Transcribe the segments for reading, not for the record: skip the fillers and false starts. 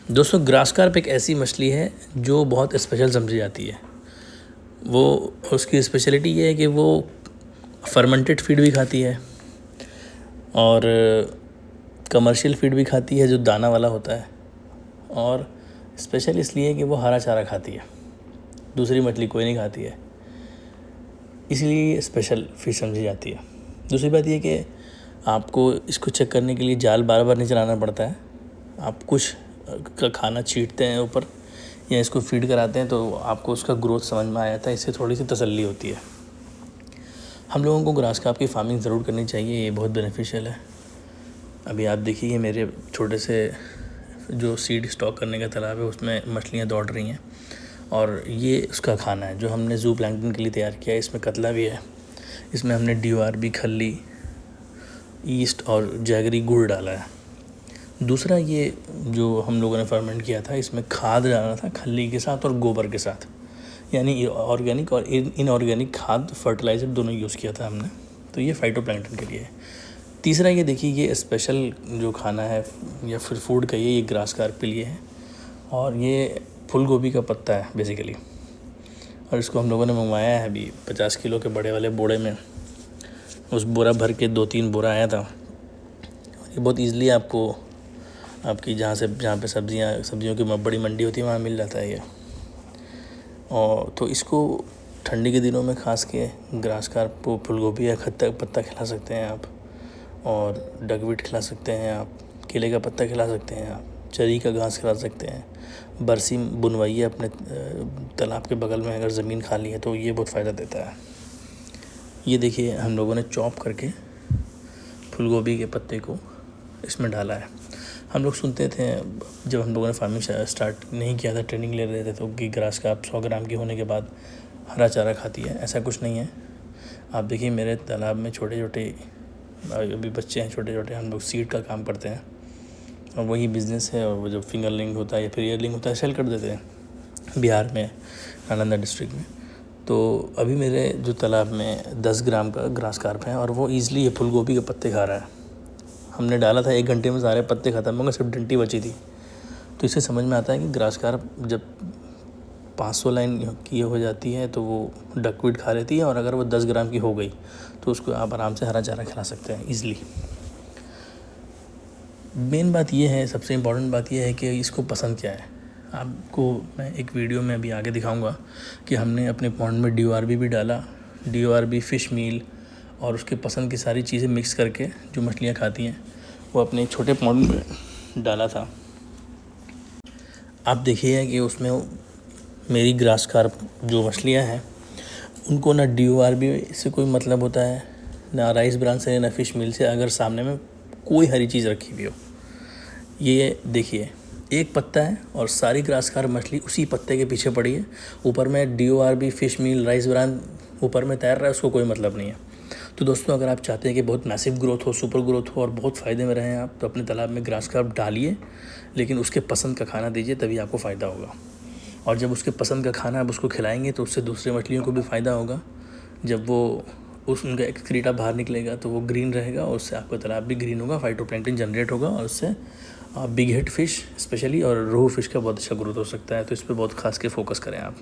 दोस्तों grass carp एक ऐसी मछली है जो बहुत स्पेशल समझी जाती है। वो उसकी स्पेशलिटी ये है कि वो फर्मेंटेड फीड भी खाती है और कमर्शियल फीड भी खाती है जो दाना वाला होता है, और स्पेशल इसलिए कि वो हरा चारा खाती है, दूसरी मछली कोई नहीं खाती है, इसलिए ये स्पेशल फिश समझी जाती है। दूसरी बात ये कि आपको इसको चेक करने के लिए जाल बार बार नहीं चलाना पड़ता है। आप कुछ का खाना छींटते हैं ऊपर या इसको फीड कराते हैं तो आपको उसका ग्रोथ समझ में आ जाता है, इससे थोड़ी सी तसल्ली होती है। हम लोगों को ग्रास कार्प की फार्मिंग ज़रूर करनी चाहिए, ये बहुत बेनिफिशियल है। अभी आप देखिए मेरे छोटे से जो सीड स्टॉक करने का तालाब है उसमें मछलियाँ दौड़ रही हैं और ये उसका खाना है जो हमने जू प्लैंकटन के लिए तैयार किया है। इसमें कतला भी है, इसमें हमने DORB, खल्ली, ईस्ट और जैगरी गुड़ डाला है। दूसरा ये जो हम लोगों ने फर्मेंट किया था इसमें खाद डाला था खल्ली के साथ और गोबर के साथ, यानी ऑर्गेनिक और इनऑर्गेनिक खाद फर्टिलाइज़र दोनों यूज़ किया था हमने। तो ये फाइटोप्लैंक्टन के लिए है। तीसरा ये देखिए ये स्पेशल जो खाना है या फिर फूड का ये ग्रास कार्प के लिए है और ये फूल गोभी का पत्ता है बेसिकली, और इसको हम लोगों ने मंगवाया है अभी 50 किलो के बड़े वाले बोरे में। उस बोरा भर के 2-3 बोरा आया था। ये बहुत ईज़िली आपको आपकी जहाँ पे सब्जियों की बड़ी मंडी होती है वहाँ मिल जाता है ये। और तो इसको ठंडी के दिनों में खास के ग्रास कार्प को फूल गोभी या पत्ता खिला सकते हैं आप, और डकवीट खिला सकते हैं आप, केले का पत्ता खिला सकते हैं आप, चरी का घास खिला सकते हैं, बरसीम बुनवाइए अपने तालाब के बगल में अगर ज़मीन खाली है तो ये बहुत फ़ायदा देता है। ये देखिए हम लोगों ने चॉप करके फूल गोभी के पत्ते को इसमें डाला है। हम लोग सुनते थे जब हम लोगों ने फार्मिंग स्टार्ट नहीं किया था, ट्रेनिंग ले रहे थे, तो कि ग्रास कार्प 100 ग्राम की होने के बाद हरा चारा खाती है। ऐसा कुछ नहीं है। आप देखिए मेरे तालाब में छोटे छोटे अभी बच्चे हैं, छोटे छोटे, हम लोग सीड का काम करते हैं और वही बिज़नेस है। और वो जो फिंगरलिंग होता है या फिर ईयरलिंग होता है सेल कर देते हैं बिहार में, नालंदा डिस्ट्रिक्ट में। तो अभी मेरे जो तालाब में 10 ग्राम का ग्रास कार्प है और वो ईज़िली ये फूल गोभी के पत्ते खा रहा है। हमने डाला था 1 घंटे में सारे पत्ते ख़त्म हो गए, सिर्फ डंटी बची थी। तो इससे समझ में आता है कि ग्रास कार्प जब 500 लाइन की हो जाती है तो वो डकवीट खा लेती है, और अगर वो 10 ग्राम की हो गई तो उसको आप आराम से हरा चारा खिला सकते हैं ईज़िली। मेन बात ये है, सबसे इम्पॉर्टेंट बात ये है कि इसको पसंद क्या है। आपको मैं एक वीडियो में अभी आगे दिखाऊंगा कि हमने अपने पॉन्ड में DORB भी डाला, DORB, फिश मील और उसके पसंद की सारी चीज़ें मिक्स करके जो मछलियाँ खाती हैं वो अपने एक छोटे पॉन्ड में डाला था। आप देखिए कि उसमें मेरी ग्रास कार्प जो मछलियाँ हैं उनको ना DORB से कोई मतलब होता है, ना राइस ब्रान से, ना फिश मील से, अगर सामने में कोई हरी चीज़ रखी हुई हो। ये देखिए एक पत्ता है और सारी ग्रास कार्प मछली उसी पत्ते के पीछे पड़ी है। ऊपर में DORB, फिश मील, राइस ब्रान ऊपर में तैर रहा है, उसको कोई मतलब नहीं है। तो दोस्तों अगर आप चाहते हैं कि बहुत मैसिव ग्रोथ हो, सुपर ग्रोथ हो और बहुत फ़ायदे में रहें आप, तो अपने तालाब में ग्रास कार्प डालिए, लेकिन उसके पसंद का खाना दीजिए, तभी आपको फ़ायदा होगा। और जब उसके पसंद का खाना आप उसको खिलाएंगे तो उससे दूसरे मछलियों को भी फ़ायदा होगा। जब वो उनका एक्सक्रीटा बाहर निकलेगा तो वो ग्रीन रहेगा और उससे आपका तालाब भी ग्रीन होगा, फाइटोप्लैंक्टन जनरेट होगा और उससे बिग हेड फिश स्पेशली और रोहू फिश का बहुत अच्छा ग्रोथ हो सकता है। तो इस पर बहुत खास के फोकस करें आप।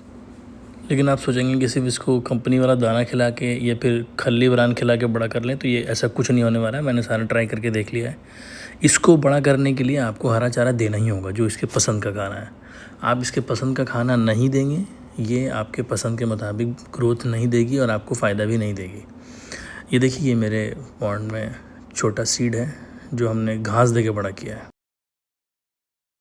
लेकिन आप सोचेंगे कि सिर्फ इसको कंपनी वाला दाना खिला के या फिर खल्ली ब्रान खिला के बड़ा कर लें, तो ये ऐसा कुछ नहीं होने वाला है। मैंने सारा ट्राई करके देख लिया है। इसको बड़ा करने के लिए आपको हरा चारा देना ही होगा जो इसके पसंद का खाना है। आप इसके पसंद का खाना नहीं देंगे, ये आपके पसंद के मुताबिक ग्रोथ नहीं देगी और आपको फ़ायदा भी नहीं देगी। ये देखिए ये मेरे पॉन्ड में छोटा सीड है जो हमने घास दे के बड़ा किया है।